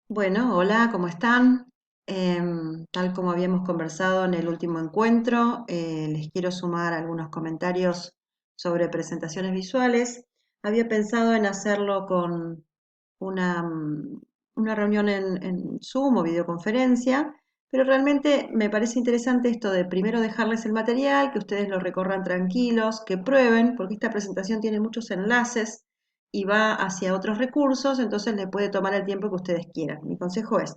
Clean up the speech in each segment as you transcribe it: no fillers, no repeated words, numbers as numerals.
Bueno, hola, ¿cómo están? Tal como habíamos conversado en el último encuentro, les quiero sumar algunos comentarios sobre presentaciones visuales. Había pensado en hacerlo con una, una reunión en Zoom o videoconferencia, pero realmente me parece interesante esto de primero dejarles el material, que ustedes lo recorran tranquilos, que prueben, porque esta presentación tiene muchos enlaces y va hacia otros recursos, entonces le puede tomar el tiempo que ustedes quieran. Mi consejo es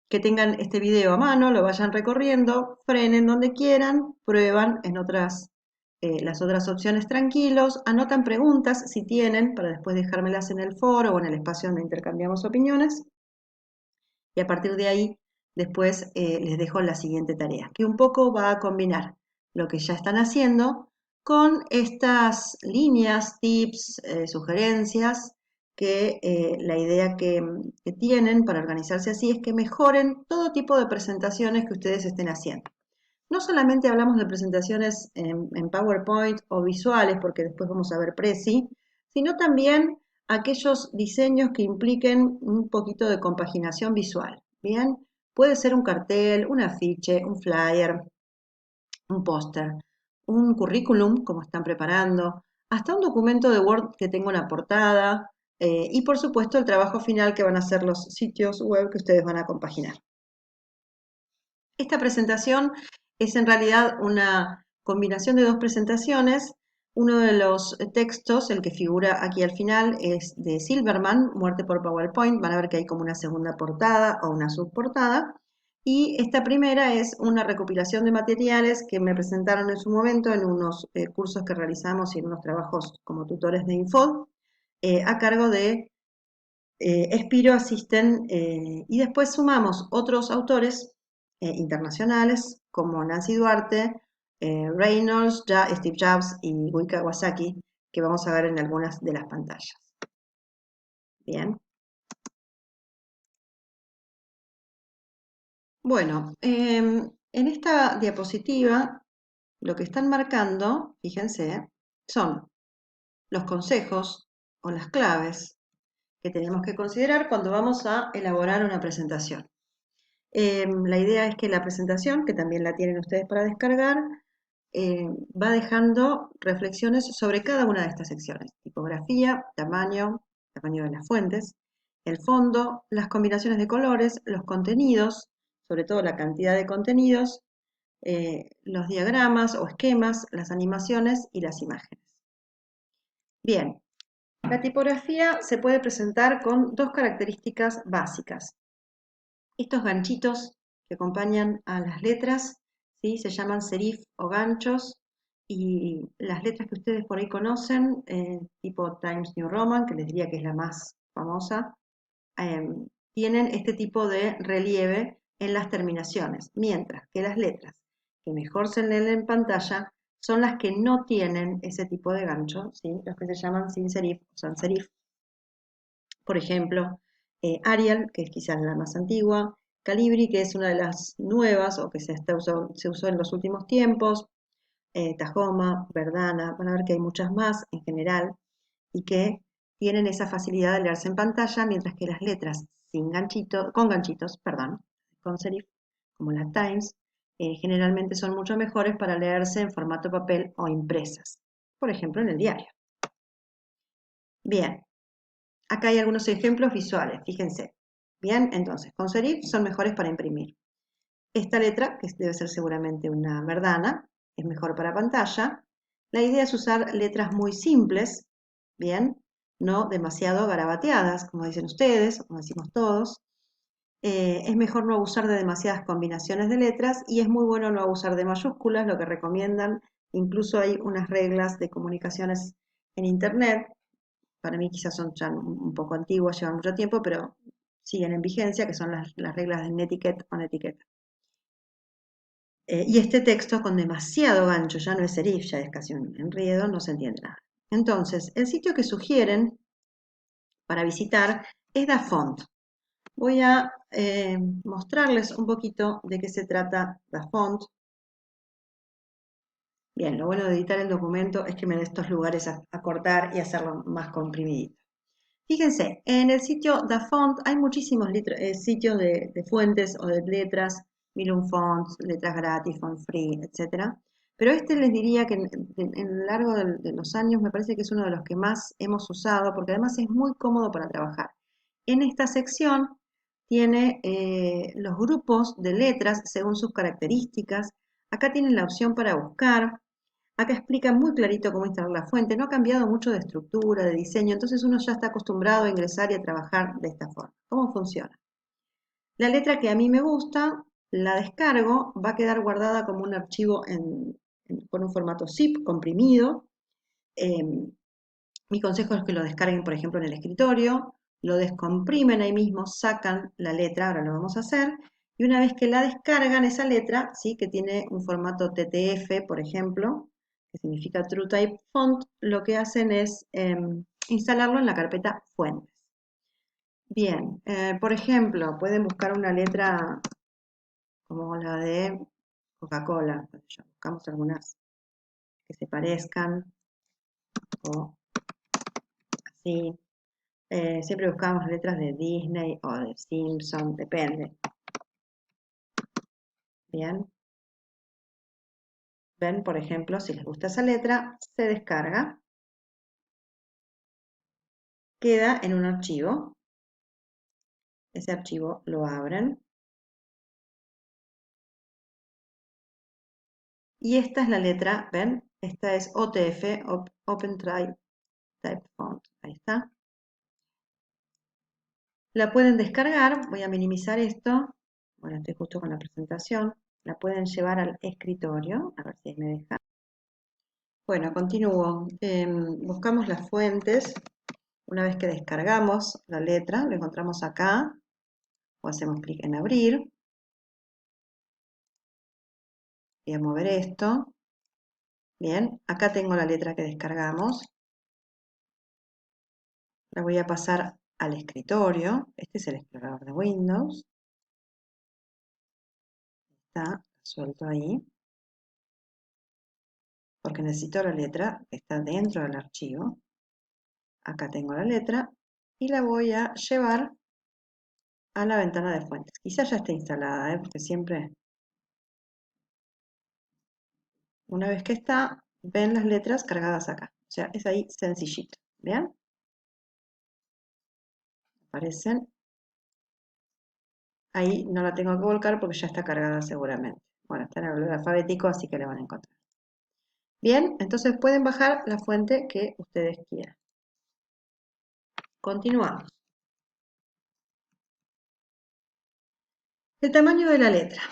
que tengan este video a mano, lo vayan recorriendo, frenen donde quieran, prueban en las otras opciones tranquilos, anotan preguntas si tienen para después dejármelas en el foro o en el espacio donde intercambiamos opiniones y a partir de ahí después les dejo la siguiente tarea, que un poco va a combinar lo que ya están haciendo con estas líneas, tips, sugerencias, que la idea que tienen para organizarse así es que mejoren todo tipo de presentaciones que ustedes estén haciendo. No solamente hablamos de presentaciones en PowerPoint o visuales, porque después vamos a ver Prezi, sino también aquellos diseños que impliquen un poquito de compaginación visual. Bien, puede ser un cartel, un afiche, un flyer, un póster, un currículum, como están preparando, hasta un documento de Word que tenga una portada y por supuesto el trabajo final que van a ser los sitios web que ustedes van a compaginar. Esta presentación es en realidad una combinación de dos presentaciones. Uno de los textos, el que figura aquí al final, es de Silverman, Muerte por PowerPoint. Van a ver que hay como una segunda portada o una subportada. Y esta primera es una recopilación de materiales que me presentaron en su momento en unos cursos que realizamos y en unos trabajos como tutores de Info, a cargo de Espiro Asisten, y después sumamos otros autores internacionales como Nancy Duarte, Reynolds, Steve Jobs y Gui Kawasaki, que vamos a ver en algunas de las pantallas. Bien. Bueno, en esta diapositiva lo que están marcando, fíjense, son los consejos o las claves que tenemos que considerar cuando vamos a elaborar una presentación. La idea es que la presentación, que también la tienen ustedes para descargar, va dejando reflexiones sobre cada una de estas secciones. Tipografía, tamaño de las fuentes, el fondo, las combinaciones de colores, los contenidos, sobre todo la cantidad de contenidos, los diagramas o esquemas, las animaciones y las imágenes. Bien, la tipografía se puede presentar con dos características básicas. Estos ganchitos que acompañan a las letras, ¿sí? Se llaman serif o ganchos, y las letras que ustedes por ahí conocen, tipo Times New Roman, que les diría que es la más famosa, eh, tienen este tipo de relieve en las terminaciones, mientras que las letras que mejor se leen en pantalla son las que no tienen ese tipo de gancho, ¿sí? Los que se llaman sin serif o sans serif. Por ejemplo, Arial, que es quizás la más antigua, Calibri, que es una de las nuevas o que se usó en los últimos tiempos, Tahoma, Verdana, van a ver que hay muchas más en general y que tienen esa facilidad de leerse en pantalla, mientras que las letras con ganchitos, perdón, con serif, como las Times, generalmente son mucho mejores para leerse en formato papel o impresas, por ejemplo en el diario. Bien, acá hay algunos ejemplos visuales, fíjense. Bien, entonces, con serif son mejores para imprimir. Esta letra, que debe ser seguramente una verdana, es mejor para pantalla. La idea es usar letras muy simples, bien, no demasiado garabateadas, como dicen ustedes, o como decimos todos. Es mejor no abusar de demasiadas combinaciones de letras y es muy bueno no abusar de mayúsculas, lo que recomiendan. Incluso hay unas reglas de comunicaciones en Internet, para mí quizás son ya un poco antiguas, llevan mucho tiempo, pero siguen en vigencia, que son las reglas de Netiquette o Netiquette. Y este texto con demasiado gancho, ya no es serif, ya es casi un enredo, no se entiende nada. Entonces, el sitio que sugieren para visitar es DaFont. Voy a mostrarles un poquito de qué se trata DaFont. Bien, lo bueno de editar el documento es que me dé estos lugares a cortar y hacerlo más comprimidito. Fíjense, en el sitio DaFont hay muchísimos sitios de fuentes o de letras, Milum Fonts, letras gratis, font free, etcétera. Pero este les diría que en lo largo de los años me parece que es uno de los que más hemos usado porque además es muy cómodo para trabajar. En esta sección tiene los grupos de letras según sus características. Acá tienen la opción para buscar. Acá explica muy clarito cómo instalar la fuente. No ha cambiado mucho de estructura, de diseño, entonces uno ya está acostumbrado a ingresar y a trabajar de esta forma. ¿Cómo funciona? La letra que a mí me gusta, la descargo, va a quedar guardada como un archivo con un formato zip comprimido. Eh, Mi consejo es que lo descarguen, por ejemplo, en el escritorio, lo descomprimen ahí mismo, sacan la letra, ahora lo vamos a hacer, y una vez que la descargan, esa letra, ¿sí? Que tiene un formato TTF, por ejemplo, que significa True Type Font, lo que hacen es instalarlo en la carpeta Fuentes. Bien, por ejemplo, pueden buscar una letra como la de Coca-Cola, buscamos algunas que se parezcan, o así. Siempre buscamos letras de Disney o de Simpson, depende. Bien. Ven, por ejemplo, si les gusta esa letra, se descarga, queda en un archivo. Ese archivo lo abren. Y esta es la letra, ¿ven? Esta es OTF, Open Type Font. Ahí está. La pueden descargar, voy a minimizar esto. Bueno, estoy justo con la presentación. La pueden llevar al escritorio, a ver si me deja. Bueno, continúo. Buscamos las fuentes. Una vez que descargamos la letra, lo encontramos acá, o hacemos clic en abrir. Voy a mover esto. Bien, acá tengo la letra que descargamos. La voy a pasar al escritorio. Este es el explorador de Windows. Está suelto ahí. Porque necesito la letra que está dentro del archivo. Acá tengo la letra y la voy a llevar a la ventana de fuentes. Quizás ya esté instalada, porque siempre, una vez que está, ven las letras cargadas acá. O sea, es ahí sencillito. ¿Bien? Aparecen. Ahí no la tengo que volcar porque ya está cargada seguramente. Bueno, está en el orden alfabético, así que la van a encontrar. Bien, entonces pueden bajar la fuente que ustedes quieran. Continuamos. El tamaño de la letra.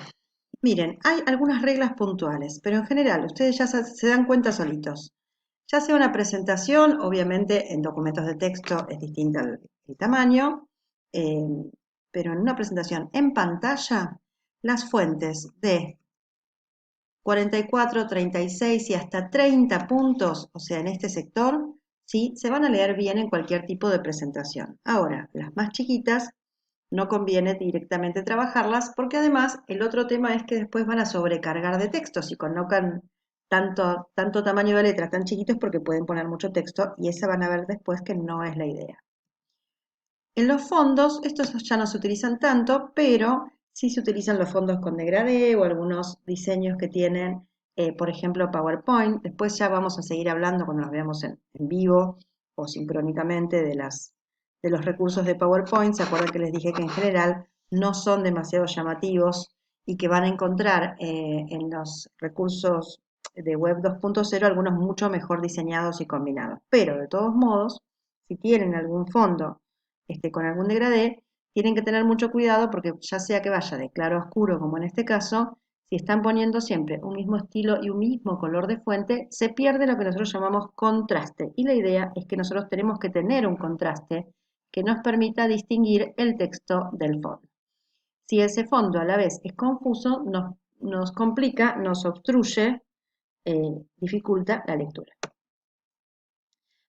Miren, hay algunas reglas puntuales, pero en general ustedes ya se dan cuenta solitos. Ya sea una presentación, obviamente en documentos de texto es distinto el tamaño, eh, pero en una presentación en pantalla, las fuentes de 44, 36 y hasta 30 puntos, o sea, en este sector, sí, se van a leer bien en cualquier tipo de presentación. Ahora, las más chiquitas no conviene directamente trabajarlas porque además el otro tema es que después van a sobrecargar de texto. Si colocan tanto tamaño de letras tan chiquitos porque pueden poner mucho texto y esa van a ver después que no es la idea. En los fondos, estos ya no se utilizan tanto, pero sí se utilizan los fondos con degradé o algunos diseños que tienen, por ejemplo, PowerPoint. Después ya vamos a seguir hablando cuando nos veamos en vivo o sincrónicamente de los recursos de PowerPoint. Se acuerdan que les dije que en general no son demasiado llamativos y que van a encontrar en los recursos de Web 2.0 algunos mucho mejor diseñados y combinados. Pero de todos modos, si tienen algún fondo con algún degradé, tienen que tener mucho cuidado porque ya sea que vaya de claro a oscuro, como en este caso, si están poniendo siempre un mismo estilo y un mismo color de fuente, se pierde lo que nosotros llamamos contraste. Y la idea es que nosotros tenemos que tener un contraste que nos permita distinguir el texto del fondo. Si ese fondo a la vez es confuso, nos complica, nos obstruye, dificulta la lectura.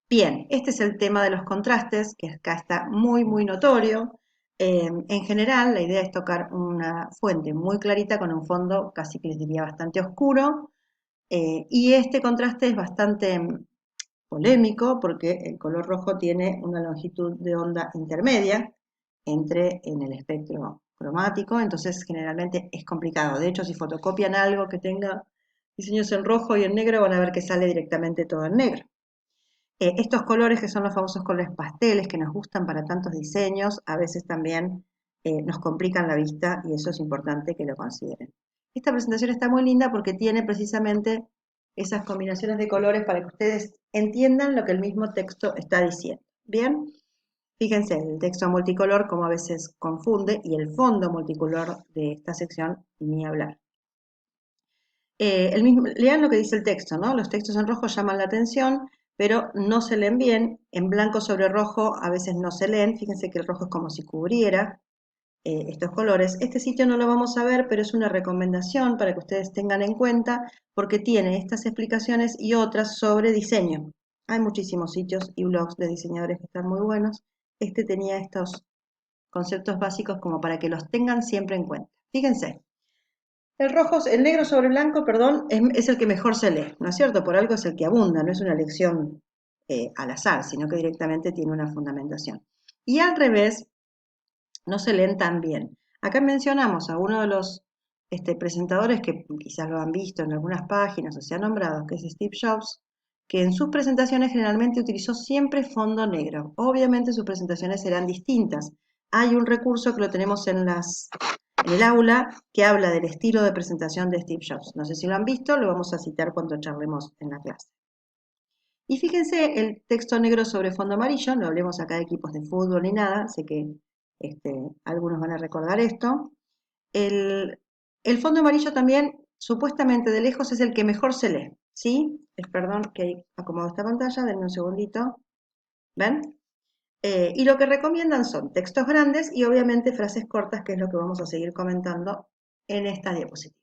Bien, este es el tema de los contrastes, que acá está muy, muy notorio. En general, la idea es tocar una fuente muy clarita con un fondo casi que les diría bastante oscuro. Y este contraste es bastante polémico porque el color rojo tiene una longitud de onda intermedia en el espectro cromático, entonces generalmente es complicado. De hecho, si fotocopian algo que tenga diseños en rojo y en negro, van a ver que sale directamente todo en negro. Estos colores que son los famosos colores pasteles que nos gustan para tantos diseños, a veces también nos complican la vista y eso es importante que lo consideren. Esta presentación está muy linda porque tiene precisamente esas combinaciones de colores para que ustedes entiendan lo que el mismo texto está diciendo. Bien, fíjense, el texto multicolor como a veces confunde y el fondo multicolor de esta sección ni hablar. Lean lo que dice el texto, ¿no? Los textos en rojo llaman la atención, pero no se leen bien. En blanco sobre rojo a veces no se leen. Fíjense que el rojo es como si cubriera estos colores. Este sitio no lo vamos a ver, pero es una recomendación para que ustedes tengan en cuenta porque tiene estas explicaciones y otras sobre diseño. Hay muchísimos sitios y blogs de diseñadores que están muy buenos. Este tenía estos conceptos básicos como para que los tengan siempre en cuenta. Fíjense. El negro sobre blanco, perdón, es el que mejor se lee, ¿no es cierto? Por algo es el que abunda, no es una elección al azar, sino que directamente tiene una fundamentación. Y al revés, no se leen tan bien. Acá mencionamos a uno de los presentadores que quizás lo han visto en algunas páginas o se ha nombrado, que es Steve Jobs, que en sus presentaciones generalmente utilizó siempre fondo negro. Obviamente sus presentaciones serán distintas. Hay un recurso que lo tenemos en el aula que habla del estilo de presentación de Steve Jobs. No sé si lo han visto, lo vamos a citar cuando charlemos en la clase. Y fíjense el texto negro sobre fondo amarillo, no hablemos acá de equipos de fútbol ni nada, sé que algunos van a recordar esto. El fondo amarillo también, supuestamente de lejos, es el que mejor se lee, ¿sí? Perdón que acomodo esta pantalla, denme un segundito. ¿Ven? Y lo que recomiendan son textos grandes y obviamente frases cortas, que es lo que vamos a seguir comentando en esta diapositiva.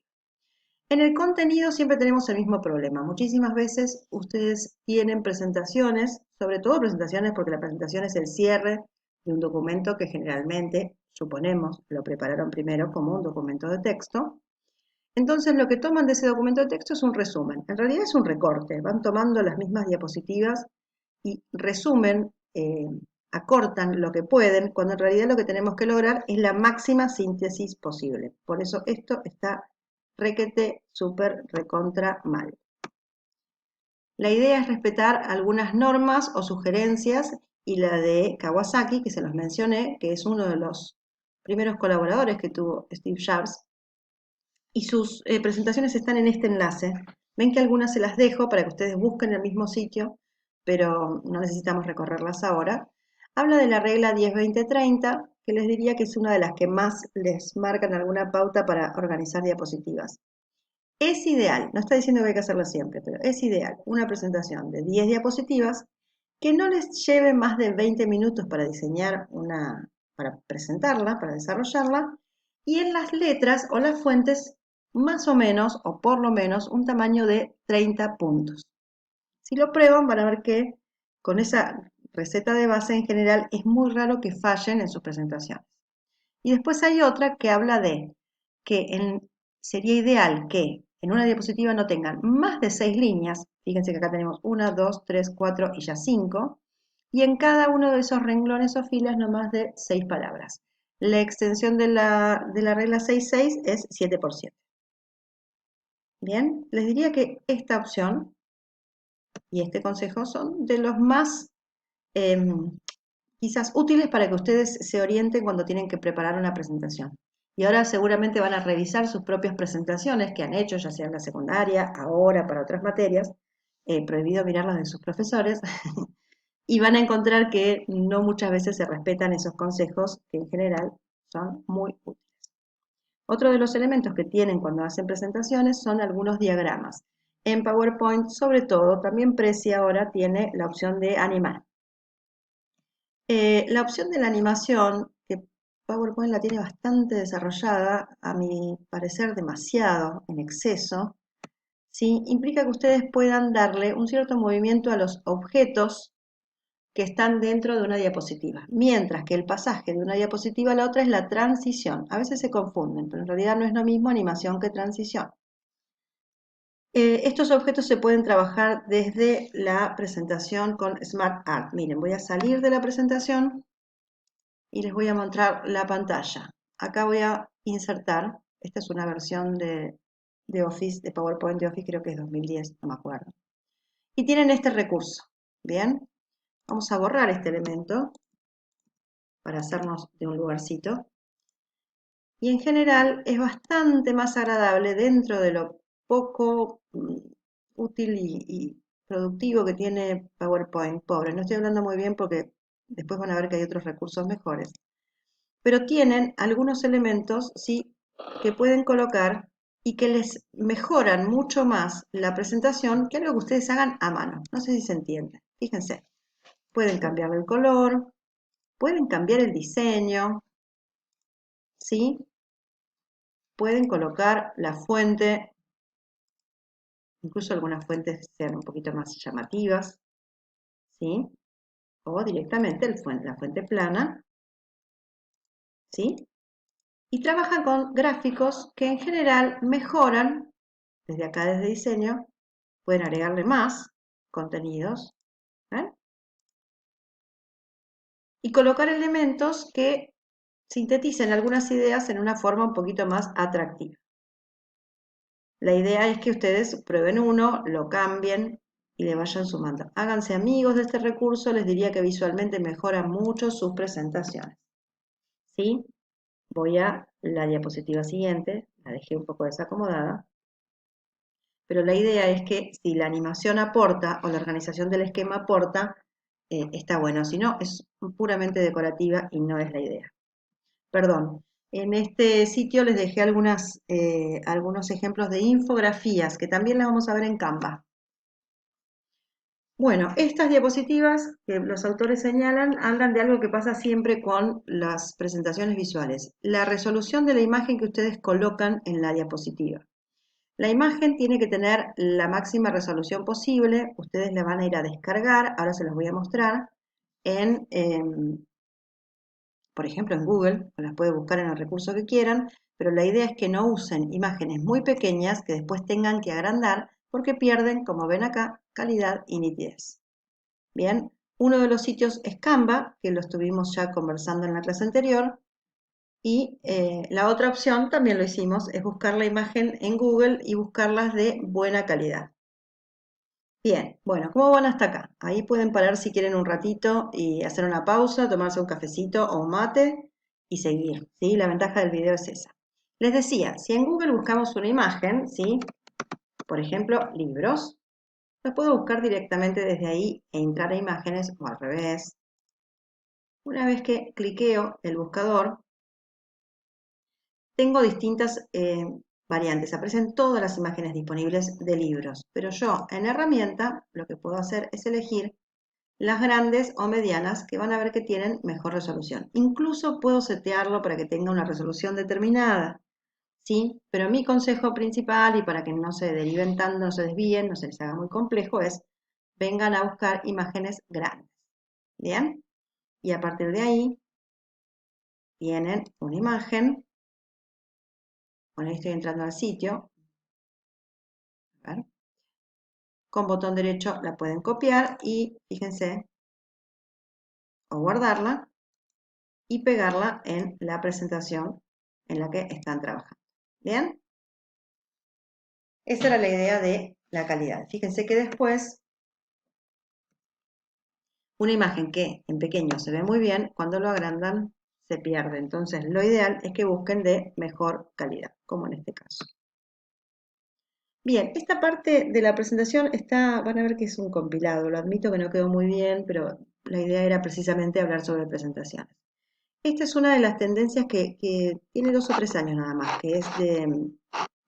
En el contenido siempre tenemos el mismo problema. Muchísimas veces ustedes tienen presentaciones, sobre todo presentaciones porque la presentación es el cierre de un documento que generalmente, suponemos, lo prepararon primero como un documento de texto. Entonces lo que toman de ese documento de texto es un resumen. En realidad es un recorte. Van tomando las mismas diapositivas y resumen, acortan lo que pueden, cuando en realidad lo que tenemos que lograr es la máxima síntesis posible. Por eso esto está requete, súper, recontra mal. La idea es respetar algunas normas o sugerencias y la de Kawasaki, que se los mencioné, que es uno de los primeros colaboradores que tuvo Steve Jobs, y sus presentaciones están en este enlace. Ven que algunas se las dejo para que ustedes busquen el mismo sitio, pero no necesitamos recorrerlas ahora. Habla de la regla 10-20-30, que les diría que es una de las que más les marcan alguna pauta para organizar diapositivas. Es ideal, no está diciendo que hay que hacerlo siempre, pero es ideal una presentación de 10 diapositivas que no les lleve más de 20 minutos para diseñar para presentarla, para desarrollarla, y en las letras o las fuentes más o menos, o por lo menos, un tamaño de 30 puntos. Si lo prueban, van a ver que con esa receta de base en general es muy raro que fallen en sus presentaciones. Y después hay otra que habla de que sería ideal que en una diapositiva no tengan más de 6 líneas, fíjense que acá tenemos 1, 2, 3, 4 y ya 5, y en cada uno de esos renglones o filas no más de 6 palabras. La extensión de la regla 6-6 es 7 por 7. Bien, les diría que esta opción y este consejo son de los más quizás útiles para que ustedes se orienten cuando tienen que preparar una presentación. Y ahora seguramente van a revisar sus propias presentaciones que han hecho, ya sea en la secundaria, ahora para otras materias, prohibido mirar las de sus profesores, y van a encontrar que no muchas veces se respetan esos consejos que en general son muy útiles. Otro de los elementos que tienen cuando hacen presentaciones son algunos diagramas. En PowerPoint, sobre todo, también Prezi ahora tiene la opción de animar. La opción de la animación, que PowerPoint la tiene bastante desarrollada, a mi parecer demasiado, en exceso, ¿sí? Implica que ustedes puedan darle un cierto movimiento a los objetos que están dentro de una diapositiva, mientras que el pasaje de una diapositiva a la otra es la transición. A veces se confunden, pero en realidad no es lo mismo animación que transición. Estos objetos se pueden trabajar desde la presentación con SmartArt. Miren, voy a salir de la presentación y les voy a mostrar la pantalla. Acá voy a insertar, esta es una versión de Office, de PowerPoint de Office, creo que es 2010, no me acuerdo. Y tienen este recurso, ¿bien? Vamos a borrar este elemento para hacernos de un lugarcito. Y en general es bastante más agradable dentro de lo poco útil y productivo que tiene PowerPoint. Pobre, no estoy hablando muy bien porque después van a ver que hay otros recursos mejores. Pero tienen algunos elementos, sí, que pueden colocar y que les mejoran mucho más la presentación que algo que ustedes hagan a mano. No sé si se entiende. Fíjense, pueden cambiar el color, pueden cambiar el diseño, ¿sí? Pueden colocar la fuente, incluso algunas fuentes sean un poquito más llamativas, ¿sí? O directamente la fuente plana, ¿sí? Y trabajan con gráficos que en general mejoran, desde acá desde diseño, pueden agregarle más contenidos, ¿eh? Y colocar elementos que sinteticen algunas ideas en una forma un poquito más atractiva. La idea es que ustedes prueben uno, lo cambien y le vayan sumando. Háganse amigos de este recurso, les diría que visualmente mejora mucho sus presentaciones. ¿Sí? Voy a la diapositiva siguiente, la dejé un poco desacomodada, pero la idea es que si la animación aporta o la organización del esquema aporta, está bueno, si no es puramente decorativa y no es la idea. Perdón, en este sitio les dejé algunos ejemplos de infografías que también las vamos a ver en Canva. Bueno, estas diapositivas que los autores señalan hablan de algo que pasa siempre con las presentaciones visuales, la resolución de la imagen que ustedes colocan en la diapositiva. La imagen tiene que tener la máxima resolución posible, ustedes la van a ir a descargar, ahora se los voy a mostrar, por ejemplo en Google, o las puede buscar en el recurso que quieran, pero la idea es que no usen imágenes muy pequeñas que después tengan que agrandar porque pierden, como ven acá, calidad y nitidez. Bien, uno de los sitios es Canva, que lo estuvimos ya conversando en la clase anterior, y la otra opción, también lo hicimos, es buscar la imagen en Google y buscarlas de buena calidad. Bien, bueno, ¿cómo van hasta acá? Ahí pueden parar si quieren un ratito y hacer una pausa, tomarse un cafecito o un mate y seguir, ¿sí? La ventaja del video es esa. Les decía, si en Google buscamos una imagen, ¿sí? Por ejemplo, libros, los puedo buscar directamente desde ahí e entrar a imágenes o al revés. Una vez que cliqueo el buscador, tengo distintas variantes. Aparecen todas las imágenes disponibles de libros, pero yo en herramienta lo que puedo hacer es elegir las grandes o medianas que van a ver que tienen mejor resolución. Incluso puedo setearlo para que tenga una resolución determinada, ¿sí? Pero mi consejo principal, y para que no se deriven tanto, no se desvíen, no se les haga muy complejo, es vengan a buscar imágenes grandes. ¿Bien? Y a partir de ahí tienen una imagen. Bueno, ahí estoy entrando al sitio. A ver. Con botón derecho la pueden copiar y, fíjense, o guardarla y pegarla en la presentación en la que están trabajando. ¿Bien? Esa era la idea de la calidad. Fíjense que después, una imagen que en pequeño se ve muy bien, cuando lo agrandan se pierde. Entonces, lo ideal es que busquen de mejor calidad, como en este caso. Bien, esta parte de la presentación van a ver que es un compilado. Lo admito que no quedó muy bien, pero la idea era precisamente hablar sobre presentaciones. Esta es una de las tendencias que tiene 2 o 3 años nada más, que es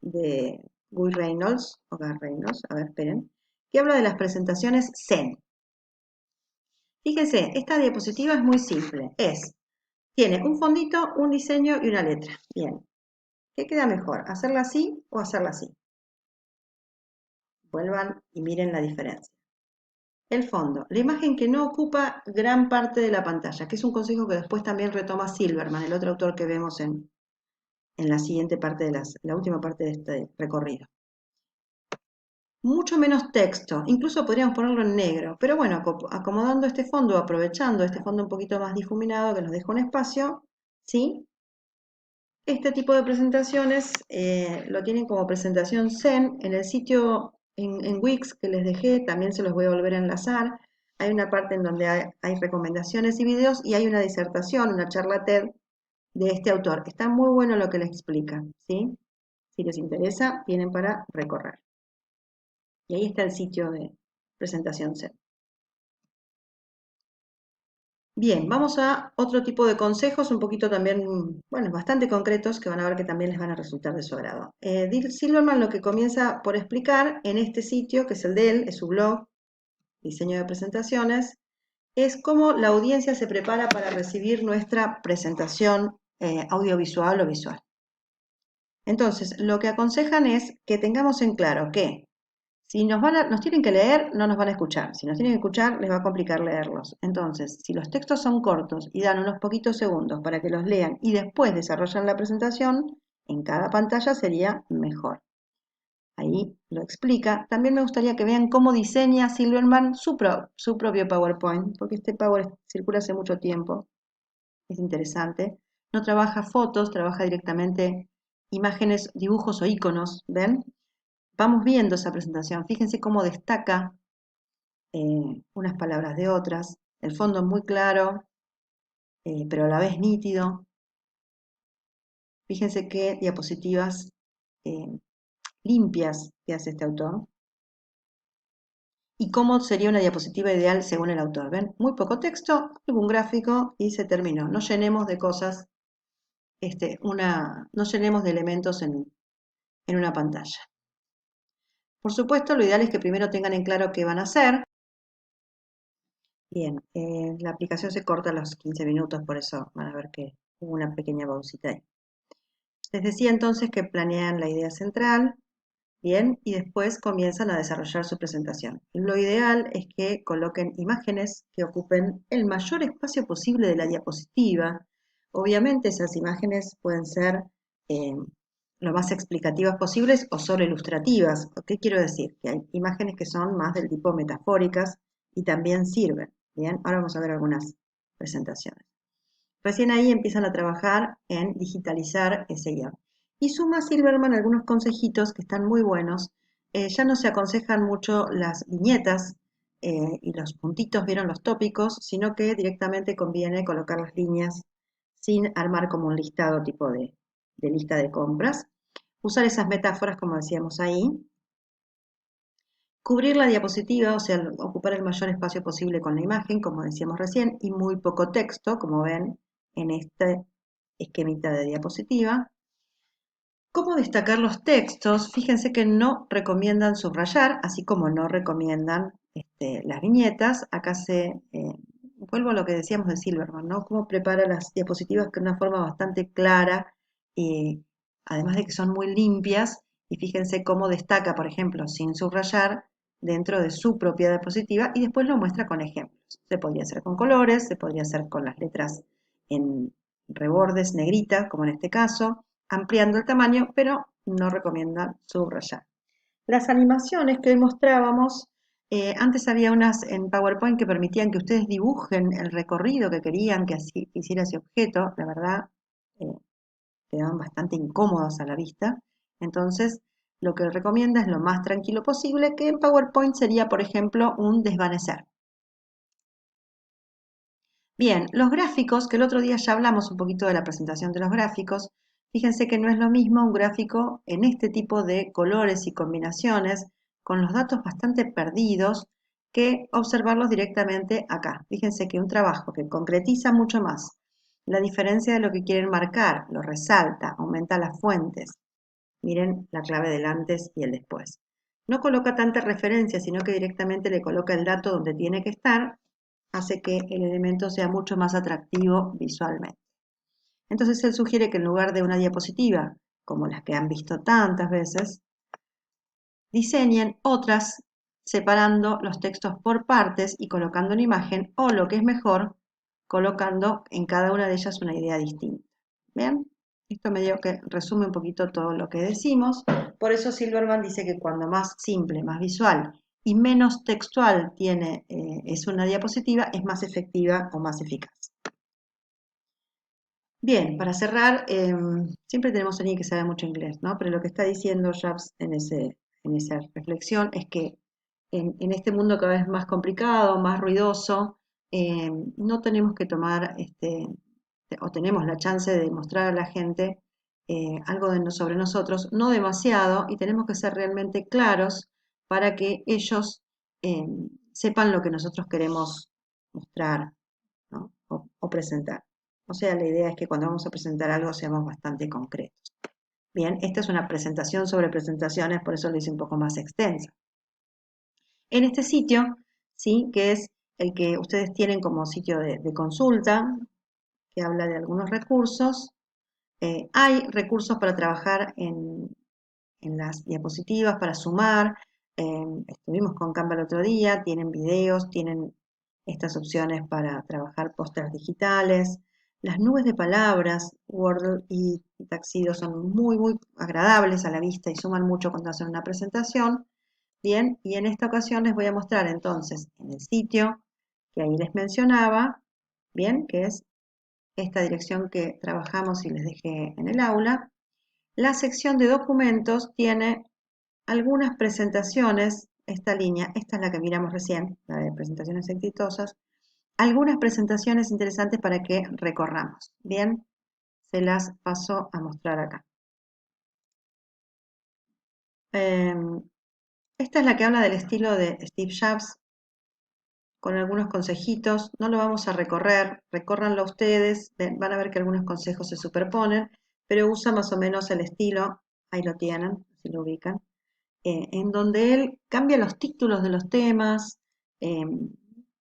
de Guy Reynolds, o Gar Reynolds, a ver, esperen, que habla de las presentaciones Zen. Fíjense, esta diapositiva es muy simple, tiene un fondito, un diseño y una letra. Bien, ¿qué queda mejor? ¿Hacerla así o hacerla así? Vuelvan y miren la diferencia. El fondo, la imagen que no ocupa gran parte de la pantalla, que es un consejo que después también retoma Silverman, el otro autor que vemos en la siguiente parte la última parte de este recorrido. mucho menos texto, incluso podríamos ponerlo en negro, pero bueno, acomodando este fondo, aprovechando este fondo un poquito más difuminado que nos deja un espacio, ¿sí? Este tipo de presentaciones lo tienen como presentación Zen en el sitio en Wix que les dejé, también se los voy a volver a enlazar. Hay una parte en donde hay recomendaciones y videos y hay una disertación, una charla TED de este autor. Está muy bueno lo que les explica, ¿sí? Si les interesa, tienen para recorrer. Y ahí está el sitio de presentación Zen. Bien, vamos a otro tipo de consejos, un poquito también, bueno, bastante concretos, que van a ver que también les van a resultar de su agrado. Silverman lo que comienza por explicar en este sitio, que es el de él, es su blog, diseño de presentaciones, es cómo la audiencia se prepara para recibir nuestra presentación audiovisual o visual. Entonces, lo que aconsejan es que tengamos en claro que si nos tienen que leer, no nos van a escuchar. Si nos tienen que escuchar, les va a complicar leerlos. Entonces, si los textos son cortos y dan unos poquitos segundos para que los lean y después desarrollan la presentación, en cada pantalla sería mejor. Ahí lo explica. También me gustaría que vean cómo diseña Silverman su propio PowerPoint, porque este PowerPoint circula hace mucho tiempo. Es interesante. No trabaja fotos, trabaja directamente imágenes, dibujos o iconos, ¿ven? Vamos viendo esa presentación. Fíjense cómo destaca unas palabras de otras. El fondo es muy claro, pero a la vez nítido. Fíjense qué diapositivas eh, limpias que hace este autor. Y cómo sería una diapositiva ideal según el autor. ¿Ven? Muy poco texto, algún gráfico y se terminó. No llenemos de cosas, no llenemos de elementos en una pantalla. Por supuesto, lo ideal es que primero tengan en claro qué van a hacer. Bien, la aplicación se corta a los 15 minutos, por eso van a ver que hubo una pequeña pausita ahí. Les decía entonces que planean la idea central, bien, y después comienzan a desarrollar su presentación. Lo ideal es que coloquen imágenes que ocupen el mayor espacio posible de la diapositiva. Obviamente esas imágenes pueden ser lo más explicativas posibles o solo ilustrativas. ¿Qué quiero decir? Que hay imágenes que son más del tipo metafóricas y también sirven. Bien, ahora vamos a ver algunas presentaciones. Recién ahí empiezan a trabajar en digitalizar ese guión. Y suma Silverman algunos consejitos que están muy buenos. Ya no se aconsejan mucho las viñetas y los puntitos, vieron los tópicos, sino que directamente conviene colocar las líneas sin armar como un listado tipo de lista de compras. Usar esas metáforas, como decíamos ahí. Cubrir la diapositiva, o sea, ocupar el mayor espacio posible con la imagen, como decíamos recién, y muy poco texto, como ven en este esquemita de diapositiva. ¿Cómo destacar los textos? Fíjense que no recomiendan subrayar, así como no recomiendan las viñetas. Acá vuelvo a lo que decíamos de Silverman, ¿no? Cómo prepara las diapositivas de una forma bastante clara, además de que son muy limpias, y fíjense cómo destaca, por ejemplo, sin subrayar, dentro de su propia diapositiva, y después lo muestra con ejemplos. Se podría hacer con colores, se podría hacer con las letras en rebordes, negrita, como en este caso, ampliando el tamaño, pero no recomiendan subrayar. Las animaciones que hoy mostrábamos, antes había unas en PowerPoint que permitían que ustedes dibujen el recorrido que querían que así hiciera ese objeto, la verdad, quedaban bastante incómodas a la vista. Entonces, lo que recomienda es lo más tranquilo posible, que en PowerPoint sería, por ejemplo, un desvanecer. Bien, los gráficos, que el otro día ya hablamos un poquito de la presentación de los gráficos, fíjense que no es lo mismo un gráfico en este tipo de colores y combinaciones, con los datos bastante perdidos, que observarlos directamente acá. Fíjense que un trabajo que concretiza mucho más la diferencia de lo que quieren marcar, lo resalta, aumenta las fuentes. Miren la clave del antes y el después. No coloca tanta referencia, sino que directamente le coloca el dato donde tiene que estar, hace que el elemento sea mucho más atractivo visualmente. Entonces él sugiere que en lugar de una diapositiva, como las que han visto tantas veces, diseñen otras separando los textos por partes y colocando una imagen, o lo que es mejor, colocando en cada una de ellas una idea distinta. ¿Bien? Esto medio que resume un poquito todo lo que decimos. Por eso Silverman dice que cuando más simple, más visual y menos textual es una diapositiva, es más efectiva o más eficaz. Bien, para cerrar, siempre tenemos a alguien que sabe mucho inglés, ¿no? Pero lo que está diciendo Jobs en esa reflexión es que en este mundo cada vez más complicado, más ruidoso, no tenemos que tomar, o tenemos la chance de mostrar a la gente algo sobre nosotros, no demasiado, y tenemos que ser realmente claros para que ellos eh, sepan lo que nosotros queremos mostrar, ¿no? O presentar. O sea, la idea es que cuando vamos a presentar algo seamos bastante concretos. Bien, esta es una presentación sobre presentaciones, por eso lo hice un poco más extensa. En este sitio, ¿sí? Que es el que ustedes tienen como sitio de consulta, que habla de algunos recursos, hay recursos para trabajar en las diapositivas, para sumar. Estuvimos con Canva el otro día, tienen videos, tienen estas opciones para trabajar pósters digitales. Las nubes de palabras, Wordle y Tuxedo son muy, muy agradables a la vista y suman mucho cuando hacen una presentación. Bien, y en esta ocasión les voy a mostrar entonces en el sitio que ahí les mencionaba, bien, que es esta dirección que trabajamos y les dejé en el aula. La sección de documentos tiene algunas presentaciones, esta línea, esta es la que miramos recién, la de presentaciones exitosas, algunas presentaciones interesantes para que recorramos. Bien, se las paso a mostrar acá. Esta es la que habla del estilo de Steve Jobs, con algunos consejitos. No lo vamos a recorrer, recórranlo ustedes, van a ver que algunos consejos se superponen, pero usa más o menos el estilo, ahí lo tienen, si lo ubican, en donde él cambia los títulos de los temas, eh,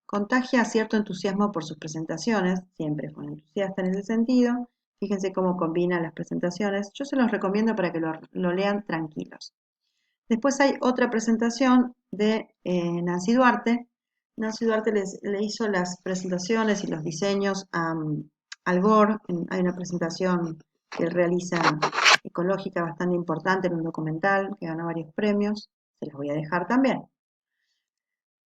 contagia cierto entusiasmo por sus presentaciones, siempre fue un entusiasta en ese sentido. Fíjense cómo combina las presentaciones. Yo se los recomiendo para que lo lean tranquilos. Después hay otra presentación de Nancy Duarte. Nancy Duarte le hizo las presentaciones y los diseños a Al Gore. Hay una presentación que él realiza ecológica bastante importante en un documental que ganó varios premios. Se los voy a dejar también.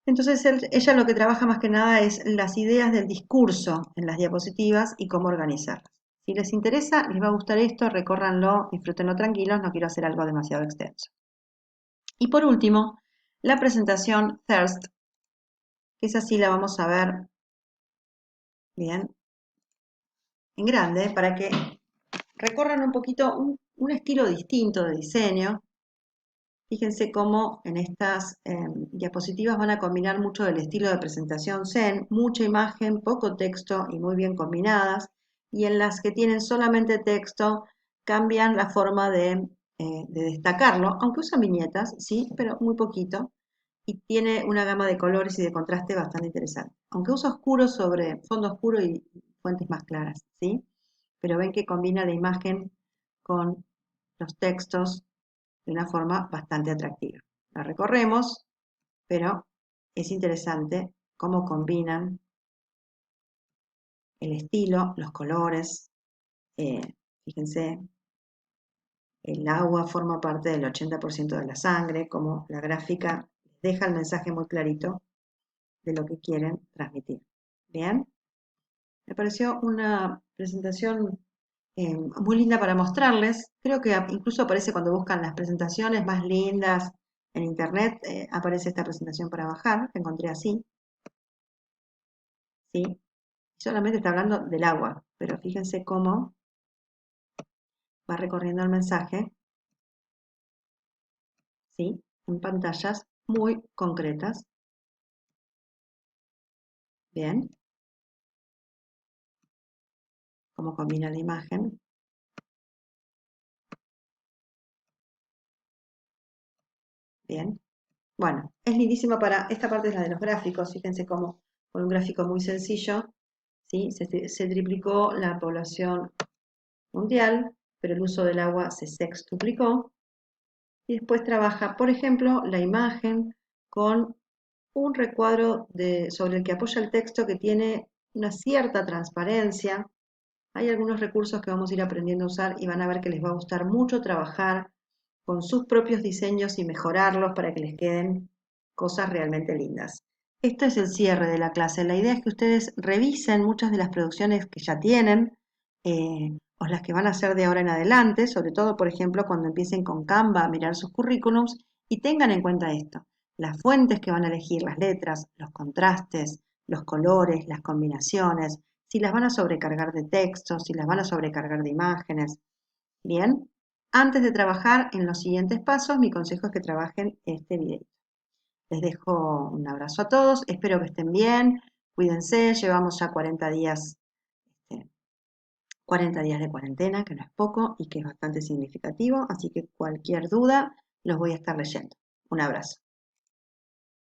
Entonces ella lo que trabaja más que nada es las ideas del discurso en las diapositivas y cómo organizarlas. Si les interesa, les va a gustar esto, recórranlo, disfrútenlo tranquilos, no quiero hacer algo demasiado extenso. Y por último, la presentación Thirst, que esa sí la vamos a ver bien en grande, para que recorran un poquito un estilo distinto de diseño. Fíjense cómo en estas diapositivas van a combinar mucho del estilo de presentación Zen, mucha imagen, poco texto y muy bien combinadas. Y en las que tienen solamente texto, cambian la forma de destacarlo, aunque usan viñetas, sí, pero muy poquito. Y tiene una gama de colores y de contraste bastante interesante. Aunque usa oscuro sobre fondo oscuro y fuentes más claras, ¿sí? Pero ven que combina la imagen con los textos de una forma bastante atractiva. La recorremos, pero es interesante cómo combinan el estilo, los colores. eh, Fíjense, el agua forma parte del 80% de la sangre, como la gráfica deja el mensaje muy clarito de lo que quieren transmitir. Bien, me pareció una presentación muy linda para mostrarles. Creo que incluso aparece cuando buscan las presentaciones más lindas en internet, aparece esta presentación para bajar, que encontré así, ¿sí? Solamente está hablando del agua, pero fíjense cómo va recorriendo el mensaje, ¿sí? En pantallas muy concretas. Bien, cómo combina la imagen. Bien, bueno, es lindísima para, esta parte es la de los gráficos, fíjense cómo con un gráfico muy sencillo, ¿sí? Se triplicó la población mundial, pero el uso del agua se sextuplicó. Y después trabaja, por ejemplo, la imagen con un recuadro sobre el que apoya el texto que tiene una cierta transparencia. Hay algunos recursos que vamos a ir aprendiendo a usar y van a ver que les va a gustar mucho trabajar con sus propios diseños y mejorarlos para que les queden cosas realmente lindas. Esto es el cierre de la clase. La idea es que ustedes revisen muchas de las producciones que ya tienen o las que van a hacer de ahora en adelante, sobre todo, por ejemplo, cuando empiecen con Canva a mirar sus currículums y tengan en cuenta esto, las fuentes que van a elegir, las letras, los contrastes, los colores, las combinaciones, si las van a sobrecargar de texto, si las van a sobrecargar de imágenes. Bien, antes de trabajar en los siguientes pasos, mi consejo es que trabajen este video. Les dejo un abrazo a todos, espero que estén bien, cuídense, llevamos ya 40 días, 40 días de cuarentena, que no es poco y que es bastante significativo, así que cualquier duda los voy a estar leyendo. Un abrazo.